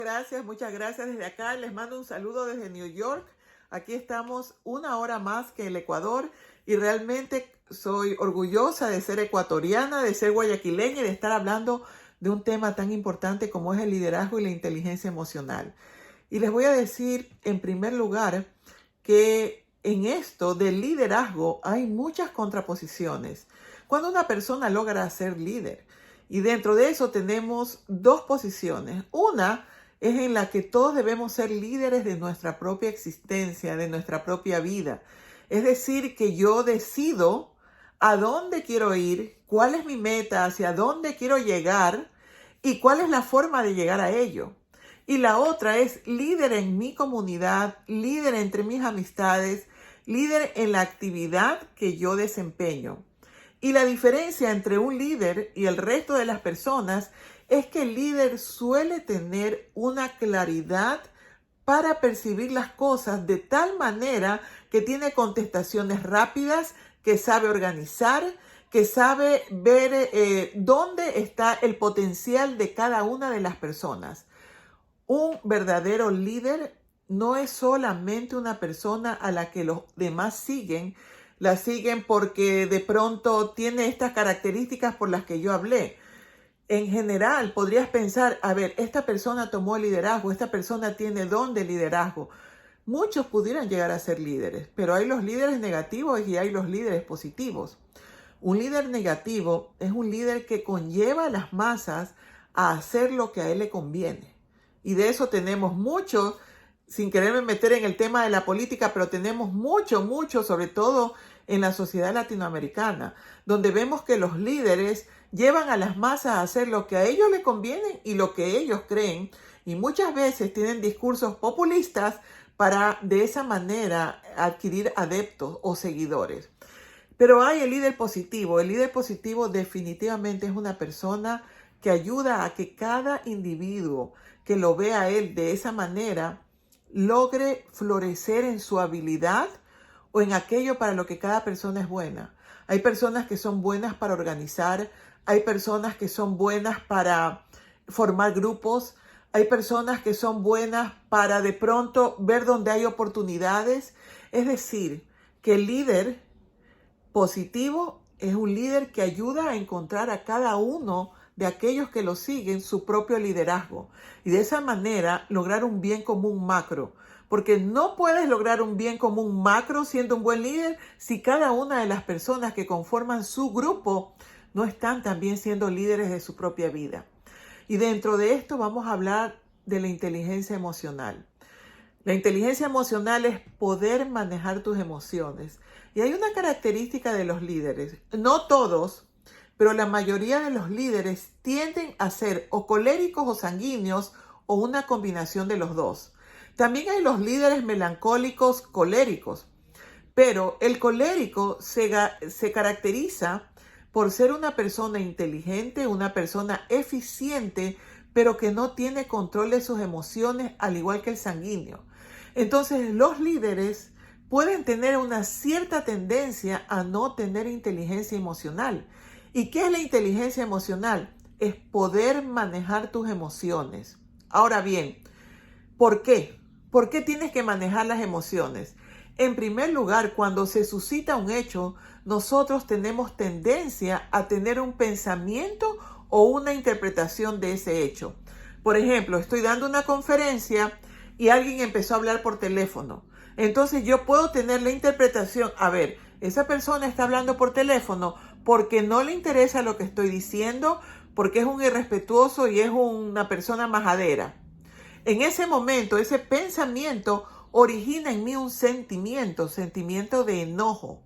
Gracias, muchas gracias desde acá. Les mando un saludo desde New York. Aquí estamos una hora más que el Ecuador y realmente soy orgullosa de ser ecuatoriana, de ser guayaquileña y de estar hablando de un tema tan importante como es el liderazgo y la inteligencia emocional. Y les voy a decir en primer lugar que en esto del liderazgo hay muchas contraposiciones. Cuando una persona logra ser líder, y dentro de eso tenemos dos posiciones. Una es en la que todos debemos ser líderes de nuestra propia existencia, de nuestra propia vida. Es decir, que yo decido a dónde quiero ir, cuál es mi meta, hacia dónde quiero llegar y cuál es la forma de llegar a ello. Y la otra es líder en mi comunidad, líder entre mis amistades, líder en la actividad que yo desempeño. Y la diferencia entre un líder y el resto de las personas es que el líder suele tener una claridad para percibir las cosas de tal manera que tiene contestaciones rápidas, que sabe organizar, que sabe ver dónde está el potencial de cada una de las personas. Un verdadero líder no es solamente una persona a la que los demás siguen, la siguen porque de pronto tiene estas características por las que yo hablé. En general, podrías pensar, a ver, esta persona tomó el liderazgo, esta persona tiene don de liderazgo. Muchos pudieran llegar a ser líderes, pero hay los líderes negativos y hay los líderes positivos. Un líder negativo es un líder que conlleva a las masas a hacer lo que a él le conviene. Y de eso tenemos mucho, sin quererme meter en el tema de la política, pero tenemos mucho, sobre todo en la sociedad latinoamericana, donde vemos que los líderes llevan a las masas a hacer lo que a ellos les conviene y lo que ellos creen, y muchas veces tienen discursos populistas para de esa manera adquirir adeptos o seguidores. Pero hay el líder positivo. El líder positivo definitivamente es una persona que ayuda a que cada individuo que lo vea a él de esa manera logre florecer en su habilidad o en aquello para lo que cada persona es buena. Hay personas que son buenas para organizar, hay personas que son buenas para formar grupos, hay personas que son buenas para de pronto ver dónde hay oportunidades. Es decir, que el líder positivo es un líder que ayuda a encontrar a cada uno de aquellos que lo siguen su propio liderazgo y de esa manera lograr un bien común macro. Porque no puedes lograr un bien común macro siendo un buen líder si cada una de las personas que conforman su grupo no están también siendo líderes de su propia vida. Y dentro de esto vamos a hablar de la inteligencia emocional. La inteligencia emocional es poder manejar tus emociones. Y hay una característica de los líderes, no todos, pero la mayoría de los líderes tienden a ser o coléricos o sanguíneos o una combinación de los dos. También hay los líderes melancólicos coléricos, pero el colérico se caracteriza por ser una persona inteligente, una persona eficiente, pero que no tiene control de sus emociones, al igual que el sanguíneo. Entonces, los líderes pueden tener una cierta tendencia a no tener inteligencia emocional. ¿Y qué es la inteligencia emocional? Es poder manejar tus emociones. Ahora bien, ¿por qué? ¿Por qué tienes que manejar las emociones? En primer lugar, cuando se suscita un hecho, nosotros tenemos tendencia a tener un pensamiento o una interpretación de ese hecho. Por ejemplo, estoy dando una conferencia y alguien empezó a hablar por teléfono. Entonces yo puedo tener la interpretación, a ver, esa persona está hablando por teléfono porque no le interesa lo que estoy diciendo, porque es un irrespetuoso y es una persona majadera. En ese momento, ese pensamiento origina en mí un sentimiento de enojo.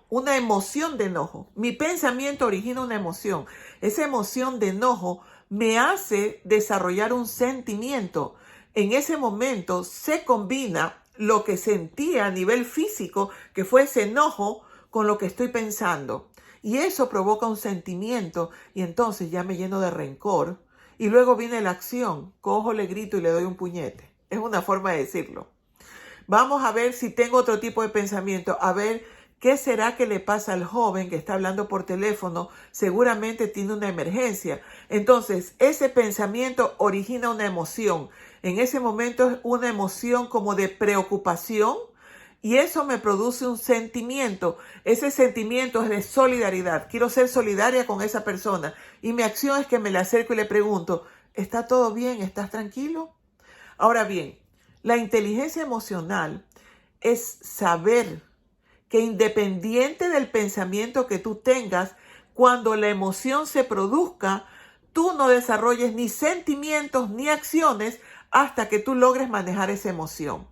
Una emoción de enojo. Mi pensamiento origina una emoción. Esa emoción de enojo me hace desarrollar un sentimiento. En ese momento se combina lo que sentía a nivel físico, que fue ese enojo, con lo que estoy pensando. Y eso provoca un sentimiento y entonces ya me lleno de rencor. Y luego viene la acción. Cojo, le grito y le doy un puñete. Es una forma de decirlo. Vamos a ver si tengo otro tipo de pensamiento. A ver, ¿Qué será que le pasa al joven que está hablando por teléfono? Seguramente tiene una emergencia. Entonces, ese pensamiento origina una emoción. En ese momento es una emoción como de preocupación y eso me produce un sentimiento. Ese sentimiento es de solidaridad. Quiero ser solidaria con esa persona y mi acción es que me le acerco y le pregunto, ¿está todo bien? ¿Estás tranquilo? Ahora bien, la inteligencia emocional es saber que independiente del pensamiento que tú tengas, cuando la emoción se produzca, tú no desarrolles ni sentimientos ni acciones hasta que tú logres manejar esa emoción.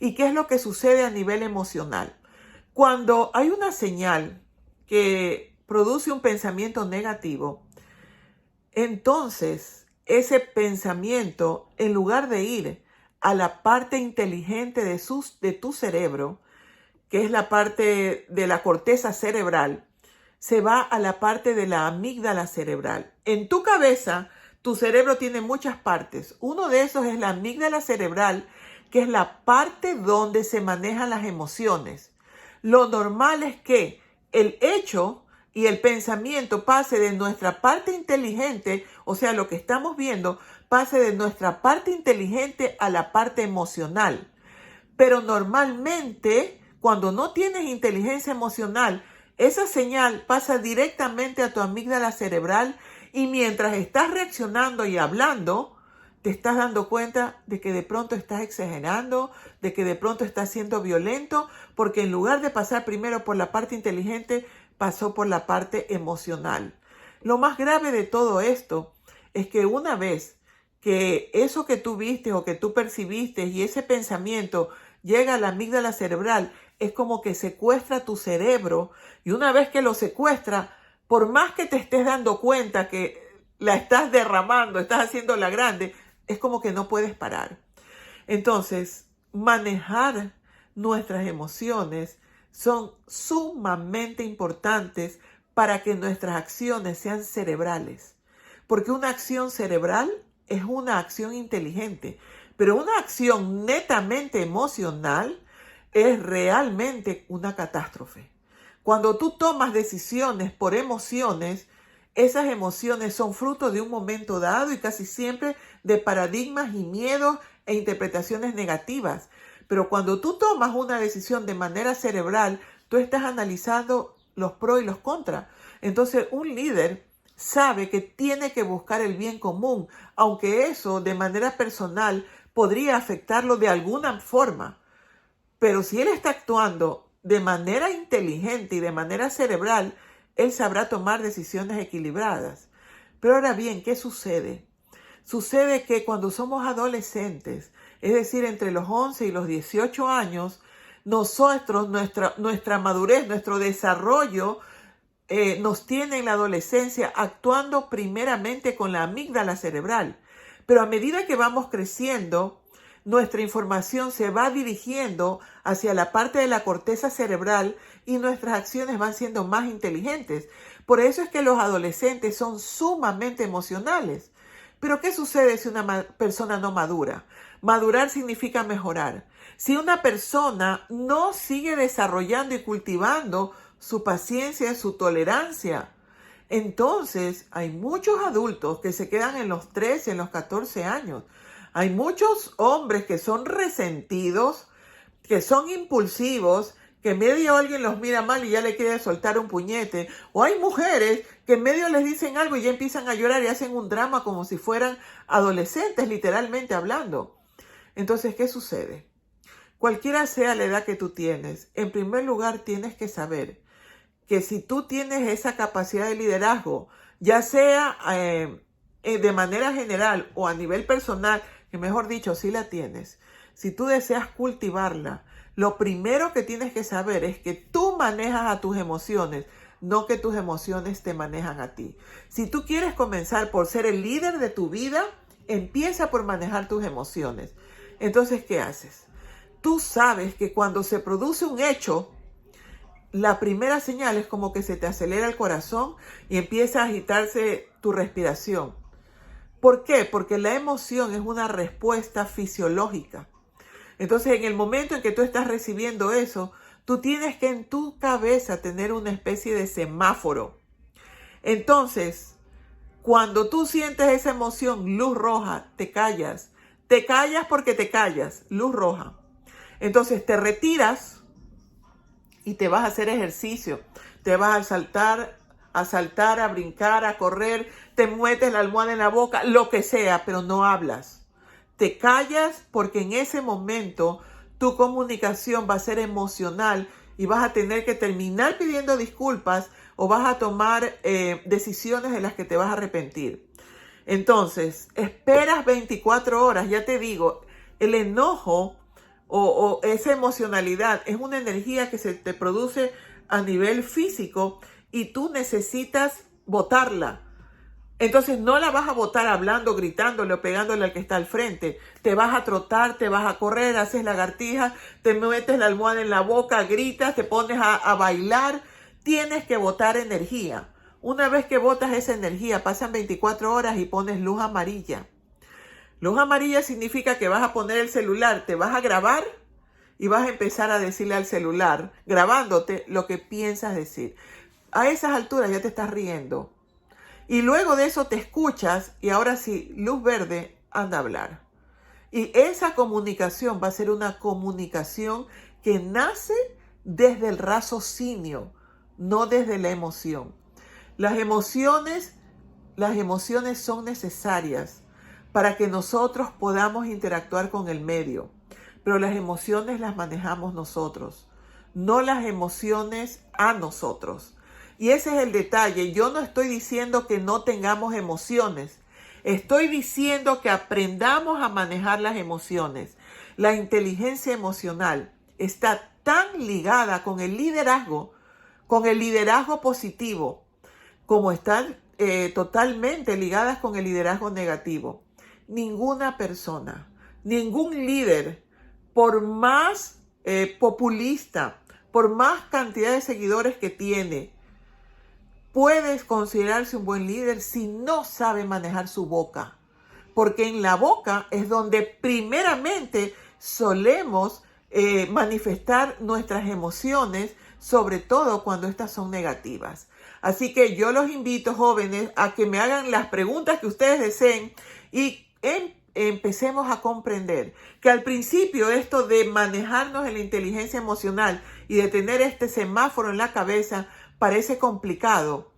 ¿Y qué es lo que sucede a nivel emocional? Cuando hay una señal que produce un pensamiento negativo, entonces ese pensamiento, en lugar de ir a la parte inteligente de tu cerebro, que es la parte de la corteza cerebral, se va a la parte de la amígdala cerebral. En tu cabeza, tu cerebro tiene muchas partes. Uno de esos es la amígdala cerebral, que es la parte donde se manejan las emociones. Lo normal es que el hecho y el pensamiento pase de nuestra parte inteligente, o sea, lo que estamos viendo, pase de nuestra parte inteligente a la parte emocional. Pero normalmente, cuando no tienes inteligencia emocional, esa señal pasa directamente a tu amígdala cerebral y mientras estás reaccionando y hablando, te estás dando cuenta de que de pronto estás exagerando, de que de pronto estás siendo violento, porque en lugar de pasar primero por la parte inteligente, pasó por la parte emocional. Lo más grave de todo esto es que una vez que eso que tú viste o que tú percibiste y ese pensamiento llega a la amígdala cerebral, es como que secuestra tu cerebro y una vez que lo secuestra, por más que te estés dando cuenta que la estás derramando, estás haciéndola grande, es como que no puedes parar. Entonces, manejar nuestras emociones son sumamente importantes para que nuestras acciones sean cerebrales. Porque una acción cerebral es una acción inteligente, pero una acción netamente emocional es realmente una catástrofe. Cuando tú tomas decisiones por emociones, esas emociones son fruto de un momento dado y casi siempre de paradigmas y miedos e interpretaciones negativas. Pero cuando tú tomas una decisión de manera cerebral, tú estás analizando los pros y los contras. Entonces, un líder sabe que tiene que buscar el bien común, aunque eso de manera personal podría afectarlo de alguna forma. Pero si él está actuando de manera inteligente y de manera cerebral, él sabrá tomar decisiones equilibradas. Pero ahora bien, ¿qué sucede? Sucede que cuando somos adolescentes, es decir, entre los 11 y los 18 años, nosotros, nuestra madurez, nuestro desarrollo nos tiene en la adolescencia actuando primeramente con la amígdala cerebral. Pero a medida que vamos creciendo, nuestra información se va dirigiendo hacia la parte de la corteza cerebral y nuestras acciones van siendo más inteligentes. Por eso es que los adolescentes son sumamente emocionales. Pero ¿qué sucede si una persona no madura? Madurar significa mejorar. Si una persona no sigue desarrollando y cultivando su paciencia, su tolerancia, entonces hay muchos adultos que se quedan en los 13, en los 14 años. Hay muchos hombres que son resentidos, que son impulsivos, que en medio alguien los mira mal y ya le quiere soltar un puñete. O hay mujeres que en medio les dicen algo y ya empiezan a llorar y hacen un drama como si fueran adolescentes, literalmente hablando. Entonces, ¿qué sucede? Cualquiera sea la edad que tú tienes, en primer lugar tienes que saber que si tú tienes esa capacidad de liderazgo, ya sea de manera general o a nivel personal, que mejor dicho, sí la tienes, si tú deseas cultivarla, lo primero que tienes que saber es que tú manejas a tus emociones, no que tus emociones te manejan a ti. Si tú quieres comenzar por ser el líder de tu vida, empieza por manejar tus emociones. Entonces, ¿qué haces? Tú sabes que cuando se produce un hecho, la primera señal es como que se te acelera el corazón y empieza a agitarse tu respiración. ¿Por qué? Porque la emoción es una respuesta fisiológica. Entonces, en el momento en que tú estás recibiendo eso, Tú tienes que en tu cabeza tener una especie de semáforo. Entonces, cuando tú sientes esa emoción, luz roja, te callas. Te callas porque te callas, luz roja. Entonces te retiras y te vas a hacer ejercicio. Te vas a saltar, a brincar, a correr. Te metes la almohada en la boca, lo que sea, pero no hablas. Te callas porque en ese momento tu comunicación va a ser emocional y vas a tener que terminar pidiendo disculpas o vas a tomar decisiones de las que te vas a arrepentir. Entonces, esperas 24 horas, ya te digo, el enojo o esa emocionalidad es una energía que se te produce a nivel físico y tú necesitas botarla. Entonces no la vas a botar hablando, gritándole o pegándole al que está al frente. Te vas a trotar, te vas a correr, haces lagartijas, te metes la almohada en la boca, gritas, te pones a bailar. Tienes que botar energía. Una vez que botas esa energía, pasan 24 horas y pones luz amarilla. Luz amarilla significa que vas a poner el celular, te vas a grabar y vas a empezar a decirle al celular, grabándote lo que piensas decir. A esas alturas ya te estás riendo. Y luego de eso te escuchas y ahora sí, luz verde, anda a hablar. Y esa comunicación va a ser una comunicación que nace desde el raciocinio, no desde la emoción. Las emociones son necesarias para que nosotros podamos interactuar con el medio. Pero las emociones las manejamos nosotros, no las emociones a nosotros. Y ese es el detalle. Yo no estoy diciendo que no tengamos emociones. Estoy diciendo que aprendamos a manejar las emociones. La inteligencia emocional está tan ligada con el liderazgo positivo, como están totalmente ligadas con el liderazgo negativo. Ninguna persona, ningún líder, por más populista, por más cantidad de seguidores que tiene, puedes considerarse un buen líder si no sabe manejar su boca. Porque en la boca es donde primeramente solemos manifestar nuestras emociones, sobre todo cuando estas son negativas. Así que yo los invito, jóvenes, a que me hagan las preguntas que ustedes deseen y empecemos a comprender que al principio esto de manejarnos en la inteligencia emocional y de tener este semáforo en la cabeza parece complicado,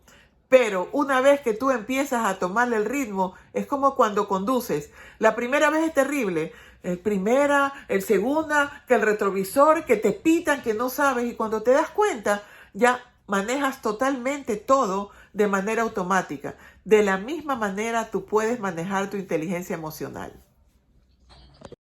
pero una vez que tú empiezas a tomarle el ritmo, es como cuando conduces. La primera vez es terrible, el segunda, que el retrovisor, que te pitan, que no sabes, y cuando te das cuenta, ya manejas totalmente todo de manera automática. De la misma manera, tú puedes manejar tu inteligencia emocional.